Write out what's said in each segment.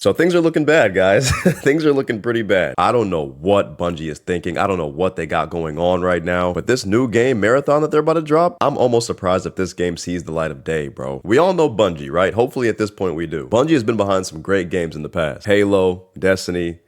So things are looking bad, guys. Things are looking pretty bad. I don't know what Bungie is thinking. I don't know what they got going on right now. But this new game, Marathon, that they're about to drop, I'm almost surprised if this game sees the light of day, bro. We all know Bungie, right? Hopefully at this point we do. Bungie has been behind some great games in the past. Halo, Destiny.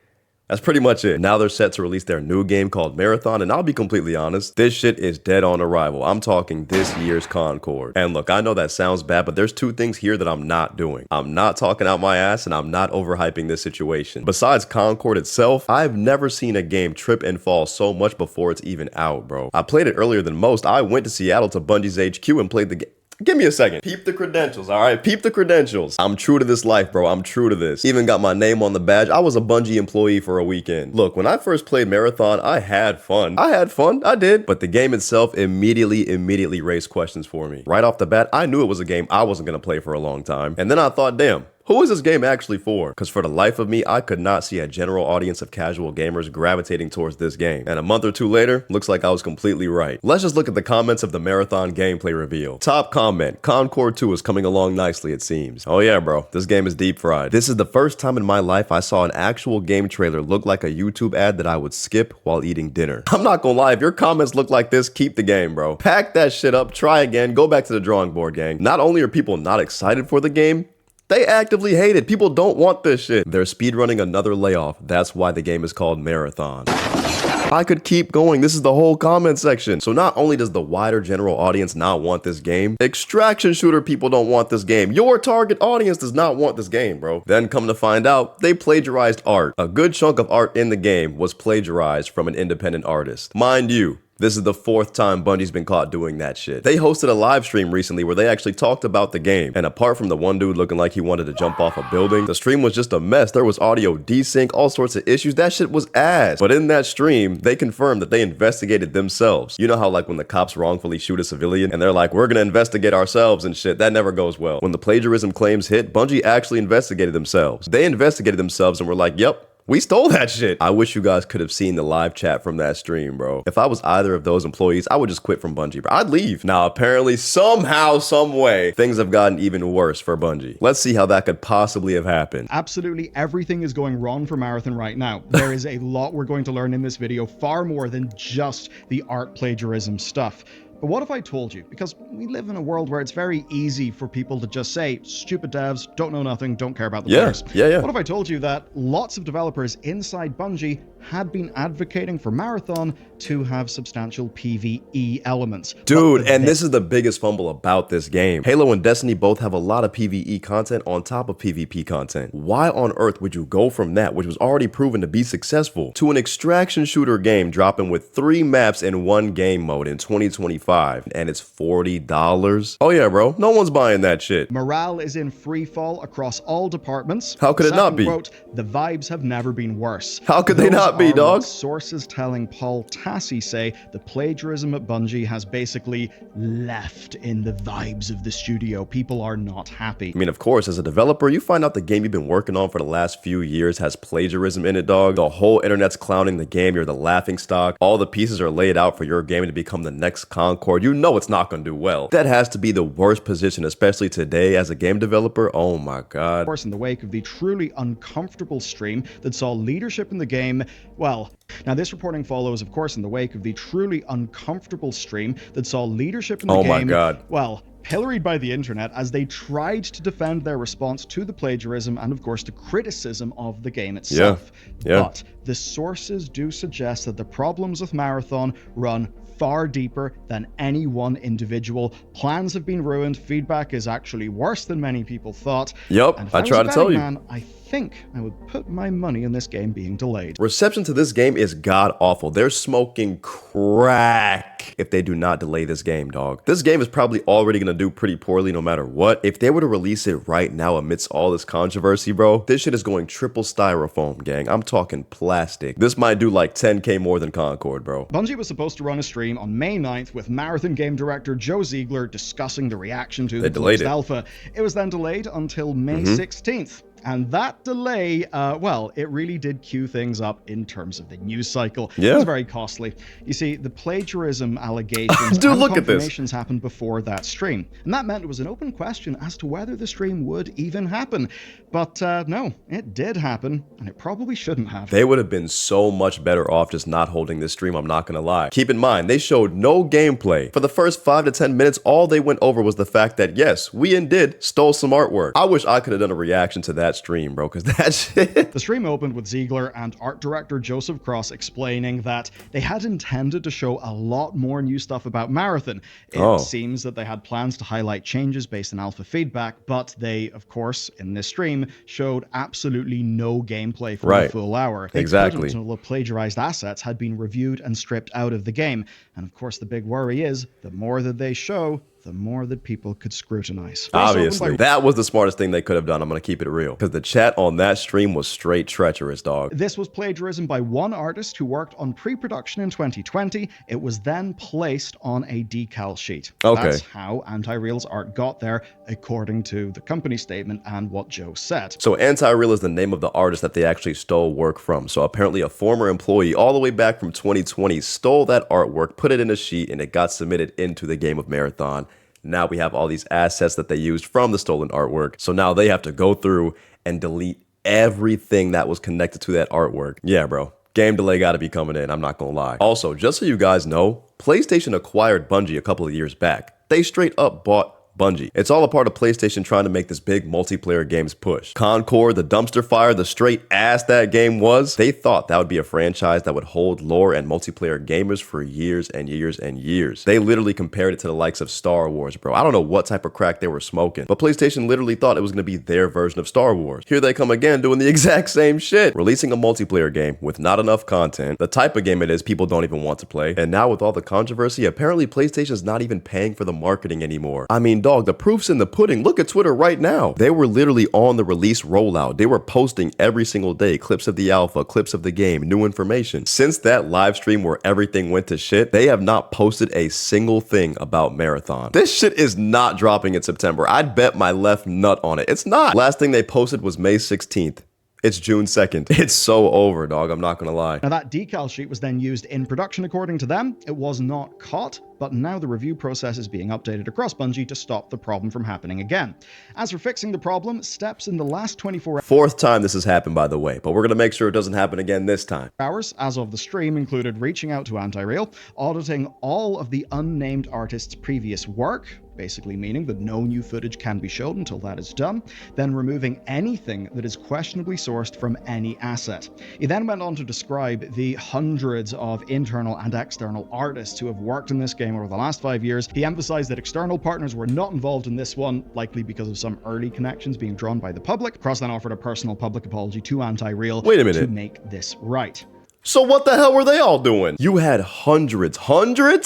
That's pretty much it. Now they're set to release their new game called Marathon, and I'll be completely honest, this shit is dead on arrival. I'm talking this year's Concord. And look, I know that sounds bad, but there's two things here that I'm not doing. I'm not talking out my ass, and I'm not overhyping this situation. Besides Concord itself, I've never seen a game trip and fall so much before it's even out, bro. I played it earlier than most. I went to Seattle to Bungie's HQ and played the game. Give me a second. Peep the credentials, all right? Peep the credentials. I'm true to this life, bro. I'm true to this. Even got my name on the badge. I was a Bungie employee for a weekend. Look, when I first played Marathon, I had fun. I did. But the game itself immediately raised questions for me. Right off the bat, I knew it was a game I wasn't going to play for a long time. And then I thought, damn, who is this game actually for? Because for the life of me, I could not see a general audience of casual gamers gravitating towards this game. And a month or two later, looks like I was completely right. Let's just look at the comments of the Marathon gameplay reveal. Top comment, Concord 2 is coming along nicely, it seems. Oh yeah, bro, this game is deep fried. This is the first time in my life I saw an actual game trailer look like a YouTube ad that I would skip while eating dinner. I'm not gonna lie, if your comments look like this, keep the game, bro. Pack that shit up, try again, go back to the drawing board, gang. Not only are people not excited for the game, they actively hate it. People don't want this shit. They're speedrunning another layoff. That's why the game is called Marathon. I could keep going. This is the whole comment section. So not only does the wider general audience not want this game, extraction shooter people don't want this game. Your target audience does not want this game, bro. Then come to find out, they plagiarized art. A good chunk of art in the game was plagiarized from an independent artist. Mind you, this is the fourth time Bungie's been caught doing that shit. They hosted a live stream recently where they actually talked about the game. And apart from the one dude looking like he wanted to jump off a building, the stream was just a mess. There was audio desync, all sorts of issues. That shit was ass. But in that stream, they confirmed that they investigated themselves. You know how like when the cops wrongfully shoot a civilian and they're like, we're gonna investigate ourselves and shit. That never goes well. When the plagiarism claims hit, Bungie actually investigated themselves. They investigated themselves and were like, yep, we stole that shit. I wish you guys could have seen the live chat from that stream, bro. If I was either of those employees, I would just quit from Bungie, bro. I'd leave. Now, apparently, somehow, some way, things have gotten even worse for Bungie. Let's see how that could possibly have happened. Absolutely everything is going wrong for Marathon right now. There is a lot we're going to learn in this video, far more than just the art plagiarism stuff. But what if I told you? Because we live in a world where it's very easy for people to just say, stupid devs, don't know nothing, don't care about the players. Yeah. What if I told you that lots of developers inside Bungie had been advocating for Marathon to have substantial PvE elements? Dude, and this is the biggest fumble about this game. Halo and Destiny both have a lot of PvE content on top of PvP content. Why on earth would you go from that, which was already proven to be successful, to an extraction shooter game dropping with 3 maps in one game mode in 2025? And it's $40. Oh yeah, bro. No one's buying that shit. Morale is in free fall across all departments. How could it not be? Quote, the vibes have never been worse. How could they not be, dog? Sources telling Paul Tassi say the plagiarism at Bungie has basically left in the vibes of the studio. People are not happy. I mean, of course, as a developer, you find out the game you've been working on for the last few years has plagiarism in it, dog. The whole internet's clowning the game. You're the laughing stock. All the pieces are laid out for your game to become the next Concord. You know it's not going to do well. That has to be the worst position, especially today as a game developer. Oh my God. Of course, in the wake of the truly uncomfortable stream that saw leadership in the game, well, now this reporting follows, of course, in the wake of the truly uncomfortable stream that saw leadership in the game. Oh my God. Well, pilloried by the internet as they tried to defend their response to the plagiarism and, of course, the criticism of the game itself. Yeah. But the sources do suggest that the problems with Marathon run far deeper than any one individual. Plans have been ruined. Feedback is actually worse than many people thought. Yep, I tried to tell you. Man, I think I would put my money on this game being delayed. Reception to this game is god awful. They're smoking crack if they do not delay this game, dog. This game is probably already gonna do pretty poorly no matter what. If they were to release it right now amidst all this controversy, bro, this shit is going triple styrofoam, gang. I'm talking plastic. This might do like 10K more than Concord, bro. Bungie was supposed to run a stream on May 9th with Marathon game director Joe Ziegler discussing the reaction to the closed alpha. It was then delayed until May 16th. And that delay, well, it really did cue things up in terms of the news cycle. Yeah. It was very costly. You see, the plagiarism allegations Dude, and look at this. confirmations happened before that stream. And that meant it was an open question as to whether the stream would even happen. But no, it did happen, and it probably shouldn't have. They would have been so much better off just not holding this stream, I'm not gonna lie. Keep in mind, they showed no gameplay. For the first 5 to 10 minutes, all they went over was the fact that, yes, we indeed stole some artwork. I wish I could have done a reaction to that stream, bro, because that shit... The stream opened with Ziegler and art director Joseph Cross explaining that they had intended to show a lot more new stuff about Marathon. It seems that they had plans to highlight changes based on alpha feedback, but they, of course, in this stream, showed absolutely no gameplay for a full hour. They couldn't until the plagiarized assets had been reviewed and stripped out of the game. And of course, the big worry is, the more that they show, the more that people could scrutinize. Obviously, that was the smartest thing they could have done. I'm going to keep it real. Because the chat on that stream was straight treacherous, dog. This was plagiarism by one artist who worked on pre-production in 2020. It was then placed on a decal sheet. Okay. That's how Anti-Real's art got there, according to the company statement and what Joe said. So Anti-Real is the name of the artist that they actually stole work from. So apparently a former employee all the way back from 2020 stole that artwork, put it in a sheet, and it got submitted into the game of Marathon. Now we have all these assets that they used from the stolen artwork. So now they have to go through and delete everything that was connected to that artwork. Yeah, bro. Game delay got to be coming in. I'm not going to lie. Also, just so you guys know, PlayStation acquired Bungie a couple of years back. They straight up bought Bungie. It's all a part of PlayStation trying to make this big multiplayer games push. Concord, the dumpster fire, the straight ass that game was, they thought that would be a franchise that would hold lore and multiplayer gamers for years and years and years. They literally compared it to the likes of Star Wars, bro. I don't know what type of crack they were smoking, but PlayStation literally thought it was going to be their version of Star Wars. Here they come again doing the exact same shit. Releasing a multiplayer game with not enough content, the type of game it is people don't even want to play, and now with all the controversy, apparently PlayStation's not even paying for the marketing anymore. I mean, dog, the proof's in the pudding. Look at Twitter right now. They were literally on the release rollout. They were posting every single day clips of the alpha, clips of the game, new information. Since that live stream where everything went to shit, they have not posted a single thing about Marathon. This shit is not dropping in September. I'd bet my left nut on it. It's not. Last thing they posted was May 16th. It's June 2nd. It's so over, dog. I'm not gonna lie. Now that decal sheet was then used in production according to them. It was not caught, but now the review process is being updated across Bungie to stop the problem from happening again. As for fixing the problem, steps in the last 24 hours. Fourth time this has happened, by the way, but we're gonna make sure it doesn't happen again this time. Hours as of the stream included reaching out to Anti-Real, auditing all of the unnamed artists' previous work, basically meaning that no new footage can be shown until that is done, then removing anything that is questionably sourced from any asset. He then went on to describe the hundreds of internal and external artists who have worked in this game over the last 5 years. He emphasized that external partners were not involved in this one, likely because of some early connections being drawn by the public. Cross then offered a personal public apology to Anti-Real to make this right. So what the hell were they all doing? You had hundreds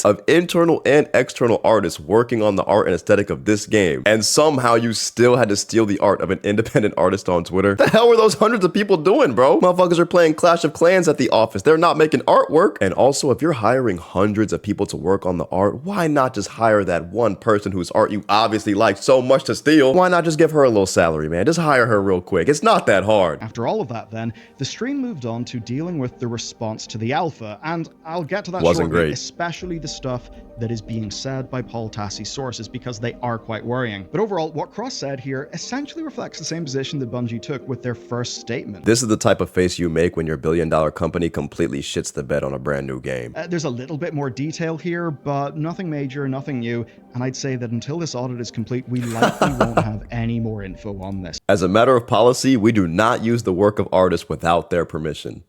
of internal and external artists working on the art and aesthetic of this game, and somehow you still had to steal the art of an independent artist on Twitter. The hell were those hundreds of people doing, bro? Motherfuckers are playing Clash of Clans at the office. They're not making artwork. And also, if you're hiring hundreds of people to work on the art, why not just hire that one person whose art you obviously like so much to steal? Why not just give her a little salary, man? Just hire her real quick. It's not that hard. After all of that then, the stream moved on to dealing with the response to the alpha, and I'll get to that shortly, especially the stuff that is being said by Paul Tassi's sources, because they are quite worrying. But overall, what Cross said here essentially reflects the same position that Bungie took with their first statement. This is the type of face you make when your billion-dollar company completely shits the bed on a brand new game. There's a little bit more detail here, but nothing major, nothing new, and I'd say that until this audit is complete, we likely won't have any more info on this. As a matter of policy, we do not use the work of artists without their permission.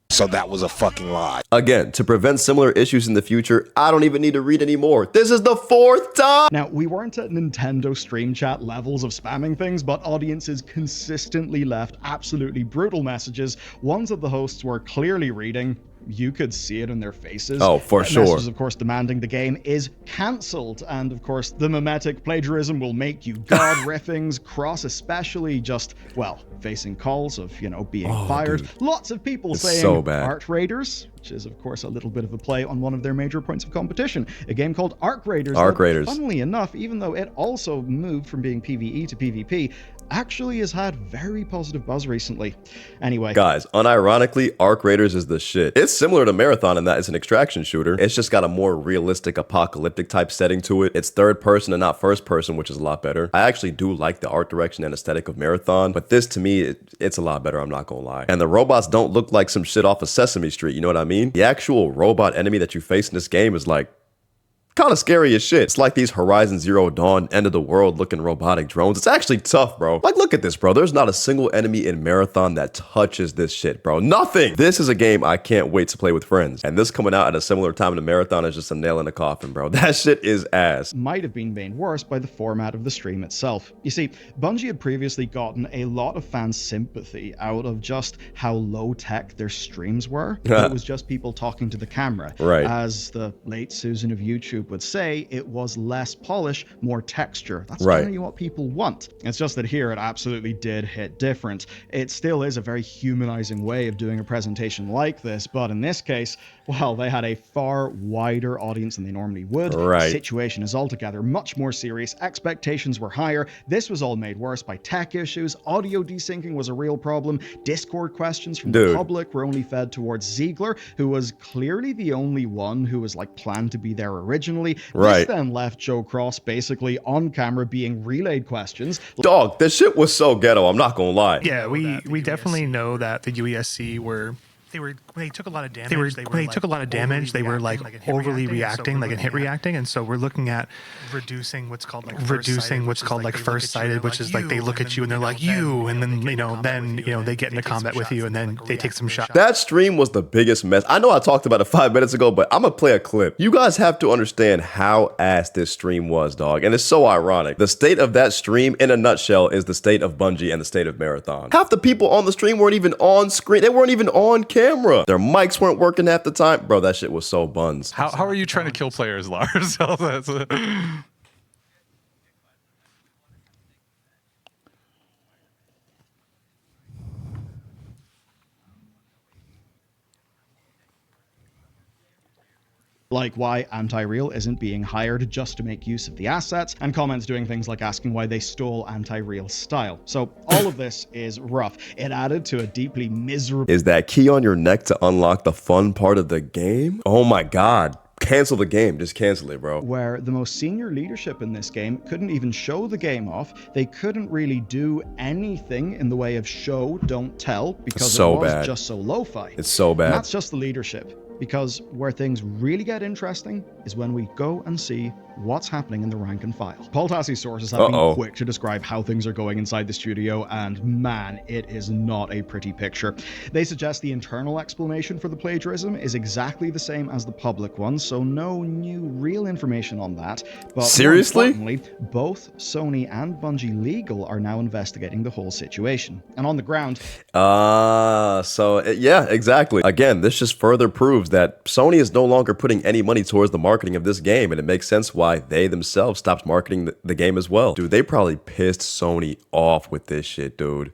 So that was a fucking lie. Again, to prevent similar issues in the future, I don't even need to read anymore. This is the fourth time! Now, we weren't at Nintendo Stream Chat levels of spamming things, but audiences consistently left absolutely brutal messages, ones that the hosts were clearly reading. You could see it in their faces. Oh, for sure. Messages, of course, demanding the game is cancelled. And, of course, the mimetic plagiarism will make you god riffings. Cross especially just, well, facing calls of, you know, being fired. Dude. Lots of people It's saying, so bad. Art Raiders, which is, of course, a little bit of a play on one of their major points of competition, a game called Arc Raiders. Arc Raiders. Funnily enough, even though it also moved from being PvE to PvP, actually has had very positive buzz recently. Anyway. Guys, unironically, Arc Raiders is the shit. It's similar to Marathon in that it's an extraction shooter. It's just got a more realistic apocalyptic type setting to it. It's third person and not first person, which is a lot better. I actually do like the art direction and aesthetic of Marathon, but this to me, it's a lot better, I'm not gonna lie. And the robots don't look like some shit off of Sesame Street, you know what I mean? The actual robot enemy that you face in this game is like, kind of scary as shit. It's like these Horizon Zero Dawn end of the world looking robotic drones. It's actually tough, bro. Like, look at this, bro. There's not a single enemy in Marathon that touches this shit, bro. Nothing. This is a game I can't wait to play with friends. And this coming out at a similar time to Marathon is just a nail in the coffin, bro. That shit is ass. Might have been made worse by the format of the stream itself. You see, Bungie had previously gotten a lot of fan sympathy out of just how low-tech their streams were. It was just people talking to the camera. Right. As the late Susan of YouTube would say, it was less polish, more texture. That's right. generally what people want. It's just that here it absolutely did hit different. It still is a very humanizing way of doing a presentation like this, but in this case, well, they had a far wider audience than they normally would. Right. The situation is altogether much more serious. Expectations were higher. This was all made worse by tech issues. Audio desyncing was a real problem. Discord questions from the public were only fed towards Ziegler, who was clearly the only one who was like planned to be there originally. This then left Joe Cross basically on camera being relayed questions. Dog, this shit was so ghetto, I'm not gonna lie. Yeah, we definitely know that the UESC were they took a lot of damage. They were like overly reacting, like a hit reacting, and so we're looking at reducing what's called like first sighted, which is like they look at you and they're like you, and then they get into combat with you and then they take some shots. That stream was the biggest mess. I know I talked about it 5 minutes ago, but I'm gonna play a clip. You guys have to understand how ass this stream was, dog, and it's so ironic. The state of that stream, in a nutshell, is the state of Bungie and the state of Marathon. Half the people on the stream weren't even on screen. They weren't even on camera. Their mics weren't working half the time. Bro, that shit was so buns. How are you trying to kill players, Lars? Like why Anti-Real isn't being hired just to make use of the assets, and comments doing things like asking why they stole Anti-Real style. So all of this is rough. It added to a deeply miserable... Is that key on your neck to unlock the fun part of the game? Oh my god. Cancel the game. Just cancel it, bro. Where the most senior leadership in this game couldn't even show the game off. They couldn't really do anything in the way of show, don't tell, because it was just so lo-fi. It's so bad. And that's just the leadership. Because where things really get interesting is when we go and see what's happening in the rank and file. Paul Tassie's sources have been quick to describe how things are going inside the studio, and man, it is not a pretty picture. They suggest the internal explanation for the plagiarism is exactly the same as the public one, so no new real information on that. But seriously? More importantly, both Sony and Bungie Legal are now investigating the whole situation. And on the ground... yeah, exactly. Again, this just further proves that Sony is no longer putting any money towards the marketing of this game, and it makes sense why they themselves stopped marketing the game as well. Dude, they probably pissed Sony off with this shit, dude.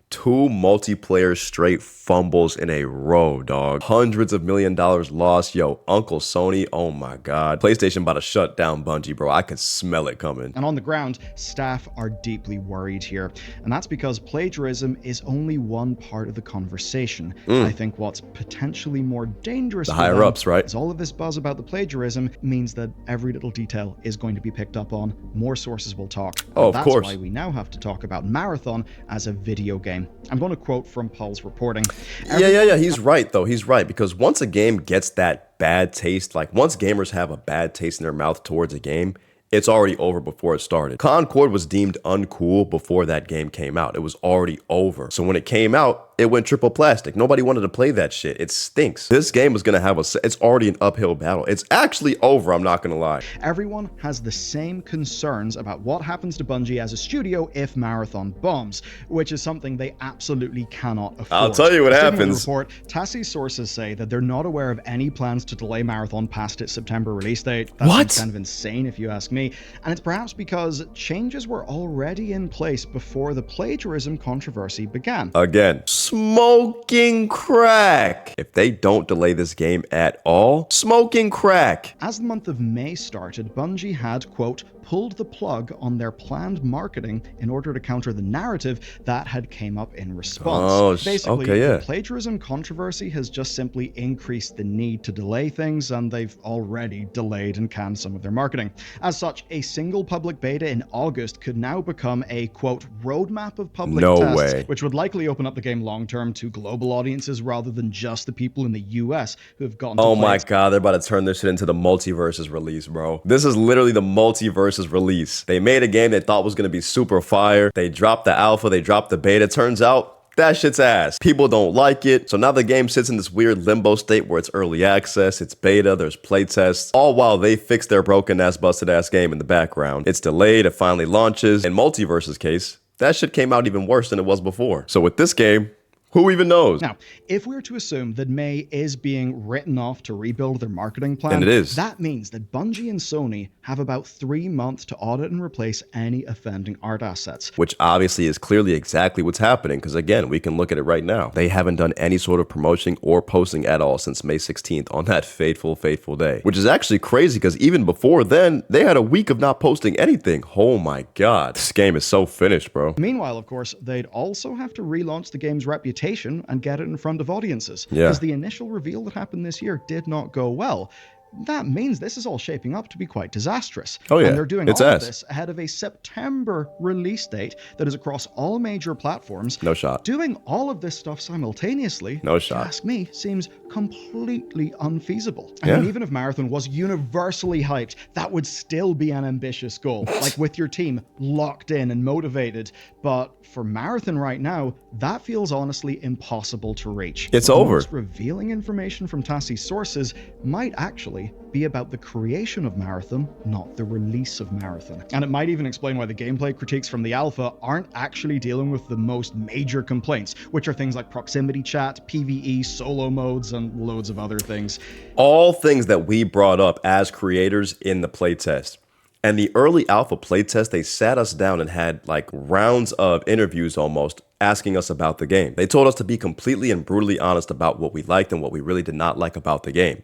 2 multiplayer straight fumbles in a row, dog. Hundreds of $1 million lost. Yo, Uncle Sony, oh my god. PlayStation about to shut down Bungie, bro. I could smell it coming. And on the ground, staff are deeply worried here. And that's because plagiarism is only one part of the conversation. I think what's potentially more dangerous the higher ups, right? is all of this buzz about the plagiarism means that every little detail is going to be picked up on. More sources will talk. Oh, of course. That's why we now have to talk about Marathon as a video game. I'm going to quote from Paul's reporting. Yeah. He's right, though. He's right. Because once a game gets that bad taste, like once gamers have a bad taste in their mouth towards a game, it's already over before it started. Concord was deemed uncool before that game came out. It was already over. So when it came out, it went triple plastic. Nobody wanted to play that shit. It stinks. This game is going to have it's already an uphill battle. It's actually over, I'm not going to lie. Everyone has the same concerns about what happens to Bungie as a studio if Marathon bombs, which is something they absolutely cannot afford. I'll tell you what happens. In the report, Tassie's sources say that they're not aware of any plans to delay Marathon past its September release date. That's kind of insane if you ask me. And it's perhaps because changes were already in place before the plagiarism controversy began. Again, Smoking crack. If they don't delay this game at all, smoking crack. As the month of May started, Bungie had, quote, pulled the plug on their planned marketing in order to counter the narrative that had came up in response. Basically, okay, yeah. The plagiarism controversy has just simply increased the need to delay things, and they've already delayed and canned some of their marketing. As such, a single public beta in August could now become a, quote, roadmap of public tests, which would likely open up the game long-term to global audiences rather than just the people in the US who have gotten to Oh play my it. god, they're about to turn this shit into the multiverses release, bro. This is literally the multiverses release. They made a game they thought was going to be super fire. They dropped the alpha, they dropped the beta. Turns out that shit's ass. People don't like it. So now the game sits in this weird limbo state where it's early access, it's beta, there's playtests, all while they fix their broken ass, busted ass game in the background. It's delayed, it finally launches. In Multiverse's case, that shit came out even worse than it was before. So with this game, who even knows? Now, if we're to assume that May is being written off to rebuild their marketing plan, and it is. That means that Bungie and Sony have about 3 months to audit and replace any offending art assets. Which obviously is clearly exactly what's happening, because again, we can look at it right now. They haven't done any sort of promotion or posting at all since May 16th on that fateful day. Which is actually crazy, because even before then, they had a week of not posting anything. Oh my god. This game is so finished, bro. Meanwhile, of course, they'd also have to relaunch the game's reputation and get it in front of audiences. Yeah. Because the initial reveal that happened this year did not go well. That means this is all shaping up to be quite disastrous. Oh yeah, and they're doing it's all of ass. this ahead of a September release date that is across all major platforms. No shot. Doing all of this stuff simultaneously, No if you shot. ask me, seems completely unfeasible. I Yeah. mean, even if Marathon was universally hyped, that would still be an ambitious goal. Like with your team locked in and motivated. But for Marathon right now, that feels honestly impossible to reach. It's The over. most revealing information from Tassie's sources might actually be about the creation of Marathon, not the release of Marathon. And it might even explain why the gameplay critiques from the alpha aren't actually dealing with the most major complaints, which are things like proximity chat, PvE, solo modes, and loads of other things. All things that we brought up as creators in the playtest. And the early alpha playtest, they sat us down and had like rounds of interviews almost asking us about the game. They told us to be completely and brutally honest about what we liked and what we really did not like about the game.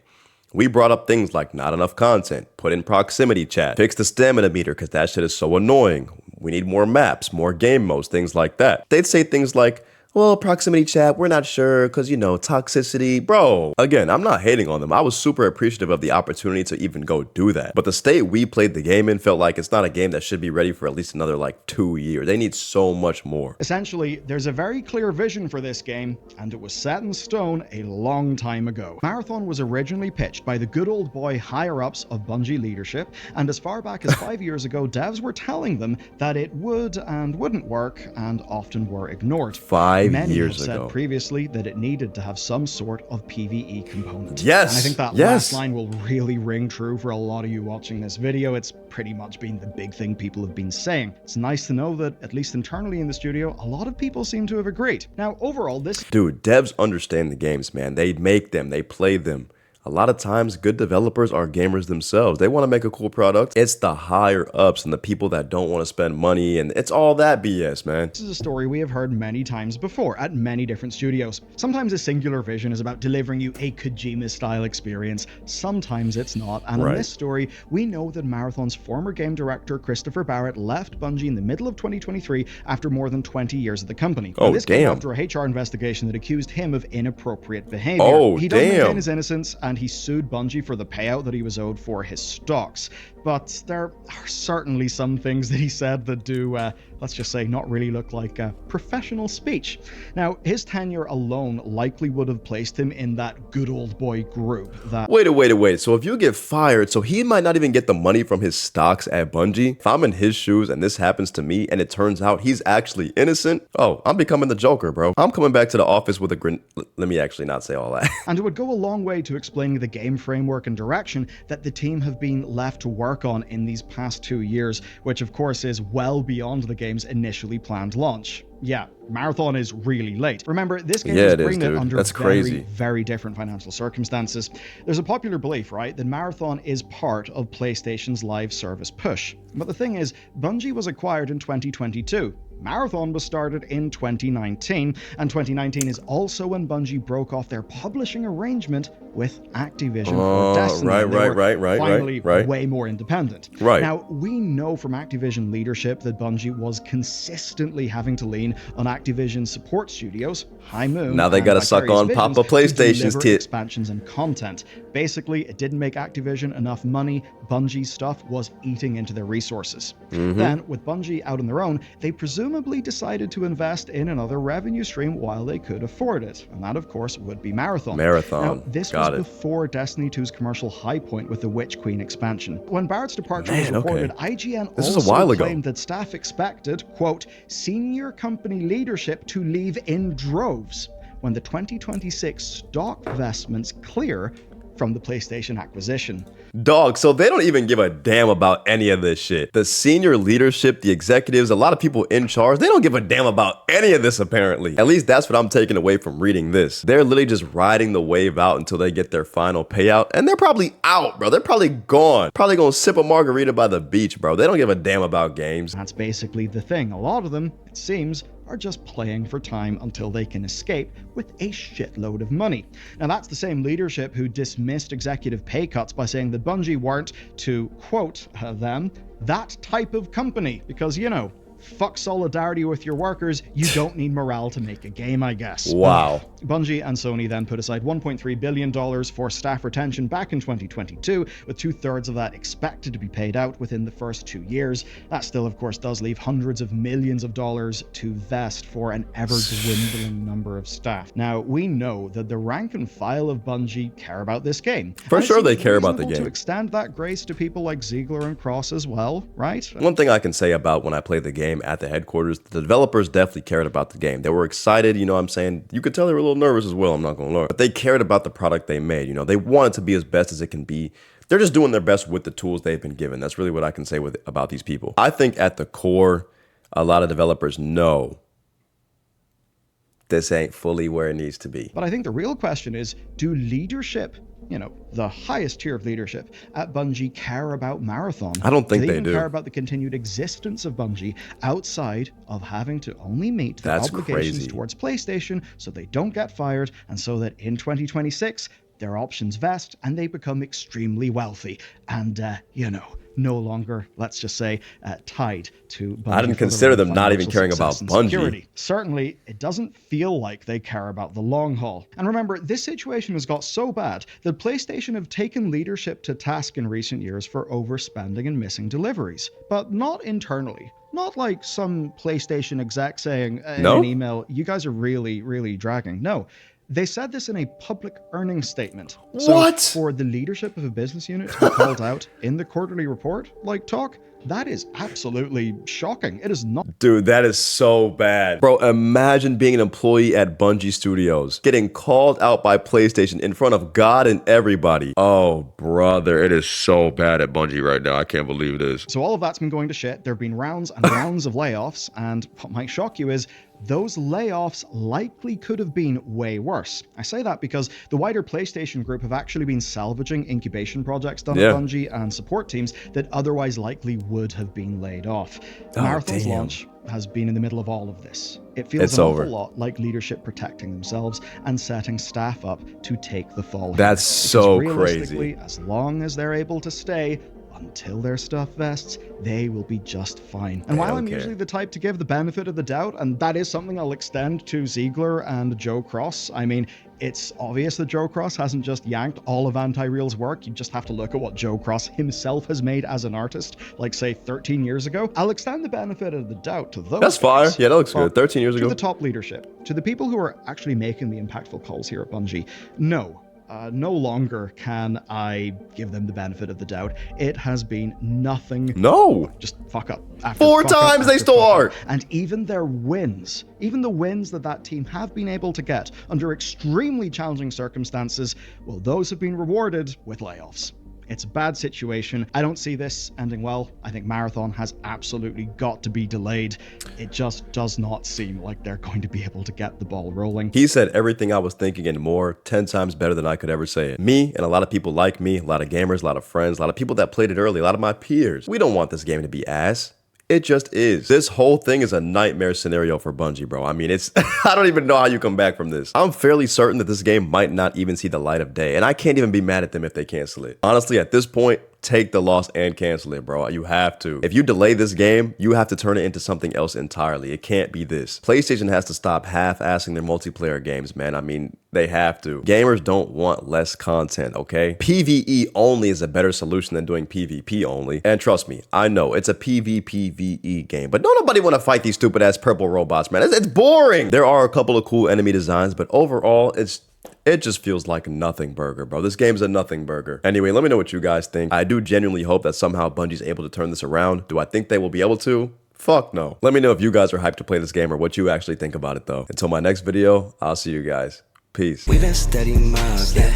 We brought up things like not enough content, put in proximity chat, fix the stamina meter because that shit is so annoying. We need more maps, more game modes, things like that. They'd say things like, well, proximity chat, we're not sure because, you know, toxicity. Bro, again, I'm not hating on them. I was super appreciative of the opportunity to even go do that. But the state we played the game in felt like it's not a game that should be ready for at least another like 2 years. They need so much more. Essentially, there's a very clear vision for this game, and it was set in stone a long time ago. Marathon was originally pitched by the good old boy higher-ups of Bungie leadership, and as far back as 5 years ago, devs were telling them that it would and wouldn't work, and often were ignored. 5 Many years have said ago. previously that it needed to have some sort of PvE component. Yes, And I think that yes. last line will really ring true for a lot of you watching this video. It's pretty much been the big thing people have been saying. It's nice to know that, at least internally in the studio, a lot of people seem to have agreed. Now, overall, this... Dude, devs understand the games, man. They make them, they play them. A lot of times, good developers are gamers themselves. They want to make a cool product. It's the higher ups and the people that don't want to spend money, and it's all that BS, man. This is a story we have heard many times before at many different studios. Sometimes a singular vision is about delivering you a Kojima-style experience. Sometimes it's not. And in this story, we know that Marathon's former game director, Christopher Barrett, left Bungie in the middle of 2023 after more than 20 years at the company. Oh, this came damn. after a HR investigation that accused him of inappropriate behavior. Oh, he does maintain damn. his innocence, and he sued Bungie for the payout that he was owed for his stocks. But there are certainly some things that he said that do, let's just say, not really look like professional speech. Now, his tenure alone likely would have placed him in that good old boy group that... Wait. So if you get fired, so he might not even get the money from his stocks at Bungie? If I'm in his shoes and this happens to me and it turns out he's actually innocent, oh, I'm becoming the Joker, bro. I'm coming back to the office with a grin... Let me actually not say all that. And it would go a long way to explaining the game framework and direction that the team have been left to work on in these past 2 years, which of course is well beyond the game's initially planned launch. Yeah, Marathon is really late. Remember, this game was greenlit under crazy. very different financial circumstances. There's a popular belief, right, that Marathon is part of PlayStation's live service push. But the thing is, Bungie was acquired in 2022. Marathon was started in 2019, and 2019 is also when Bungie broke off their publishing arrangement with Activision for Destiny. Finally, way more independent. Now, we know from Activision leadership that Bungie was consistently having to lean on Activision support studios, High Moon. Now they gotta suck on Papa PlayStation's tit. Expansions and content. Basically, it didn't make Activision enough money. Bungie's stuff was eating into their resources. Then, with Bungie out on their own, they presumably decided to invest in another revenue stream while they could afford it. And that, of course, would be Marathon. Now, this was before Destiny 2's commercial high point with the Witch Queen expansion. When Barrett's departure was reported, IGN also claimed that staff expected, quote, senior company leadership to leave in droves when the 2026 stock vestments clear from the PlayStation acquisition. Dog, so they don't even give a damn about any of this shit. The senior leadership, the executives, a lot of people in charge, they don't give a damn about any of this apparently. At least that's what I'm taking away from reading this. They're literally just riding the wave out until they get their final payout, and they're probably out, bro. They're probably gone. Probably gonna sip a margarita by the beach, bro. They don't give a damn about games. That's basically the thing. A lot of them, it seems, are just playing for time until they can escape with a shitload of money. Now, that's the same leadership who dismissed executive pay cuts by saying that Bungie weren't, to quote them, that type of company, because, you know, fuck solidarity with your workers, you don't need morale to make a game, I guess. Wow. Bungie and Sony then put aside $1.3 billion for staff retention back in 2022, with 2/3 of that expected to be paid out within the first 2 years. That still, of course, does leave hundreds of millions of dollars to vest for an ever-dwindling number of staff. Now, we know that the rank and file of Bungie care about this game. For sure they care about the game. To extend that grace to people like Ziegler and Cross as well, right? One thing I can say about when I played the game at the headquarters, the developers definitely cared about the game. They were excited, you know what I'm saying? You could tell they were a little nervous as well, I'm not gonna lie. But they cared about the product they made, you know? They wanted to be as best as it can be. They're just doing their best with the tools they've been given. That's really what I can say about these people. I think at the core, a lot of developers know this ain't fully where it needs to be. But I think the real question is, do leadership, you know, the highest tier of leadership at Bungie, care about Marathon? I don't think do they even do. Care about the continued existence of Bungie outside of having to only meet their obligations towards PlayStation so they don't get fired, and so that in 2026 their options vest and they become extremely wealthy and, you know, no longer, let's just say, tied to Bungie. I didn't consider them not even caring about Bungie. Certainly, it doesn't feel like they care about the long haul. And remember, this situation has got so bad that PlayStation have taken leadership to task in recent years for overspending and missing deliveries. But not internally. Not like some PlayStation exec saying in an email, you guys are really, really dragging. No. They said this in a public earnings statement. What? So for the leadership of a business unit to be called out in the quarterly report, like talk, that is absolutely shocking. It is not. Dude, that is so bad. Bro, imagine being an employee at Bungie Studios, getting called out by PlayStation in front of God and everybody. Oh, brother, it is so bad at Bungie right now. I can't believe this. So all of that's been going to shit. There have been rounds and rounds of layoffs, and what might shock you is those layoffs likely could have been way worse. I say that because the wider PlayStation group have actually been salvaging incubation projects done at Bungie and support teams that otherwise likely would have been laid off. Marathon's launch has been in the middle of all of this. It feels an awful lot like leadership protecting themselves and setting staff up to take the fall. That's so crazy. As long as they're able to stay until their stuff vests, they will be just fine. And while I'm usually the type to give the benefit of the doubt, and that is something I'll extend to Ziegler and Joe Cross, I mean, it's obvious that Joe Cross hasn't just yanked all of Anti-Real's work. You just have to look at what Joe Cross himself has made as an artist, like, say, 13 years ago. I'll extend the benefit of the doubt to those. That's fire. Yeah, that looks good. 13 years ago. To the top leadership, to the people who are actually making the impactful calls here at Bungie, no longer can I give them the benefit of the doubt. It has been nothing. No. Just fuck up. Four times they stole art. And even their wins, even the wins that team have been able to get under extremely challenging circumstances, well, those have been rewarded with layoffs. It's a bad situation. I don't see this ending well. I think Marathon has absolutely got to be delayed. It just does not seem like they're going to be able to get the ball rolling. He said everything I was thinking and more, 10 times better than I could ever say it. Me and a lot of people like me, a lot of gamers, a lot of friends, a lot of people that played it early, a lot of my peers. We don't want this game to be ass. It just is. This whole thing is a nightmare scenario for Bungie, bro. I mean, it's, I don't even know how you come back from this. I'm fairly certain that this game might not even see the light of day, and I can't even be mad at them if they cancel it. Honestly, at this point, take the loss and cancel it, bro. You have to. If you delay this game, you have to turn it into something else entirely. It can't be this. PlayStation has to stop half-assing their multiplayer games, man. I mean, they have to. Gamers don't want less content, okay? PvE only is a better solution than doing PvP only. And trust me, I know it's a PvPvE game, but don't nobody want to fight these stupid ass purple robots, man. It's boring. There are a couple of cool enemy designs, but overall, it just feels like a nothing burger, bro. This game's a nothing burger. Anyway, let me know what you guys think. I do genuinely hope that somehow Bungie's able to turn this around. Do I think they will be able to? Fuck no. Let me know if you guys are hyped to play this game or what you actually think about it, though. Until my next video, I'll see you guys. Peace. We've been studying mugs, yeah.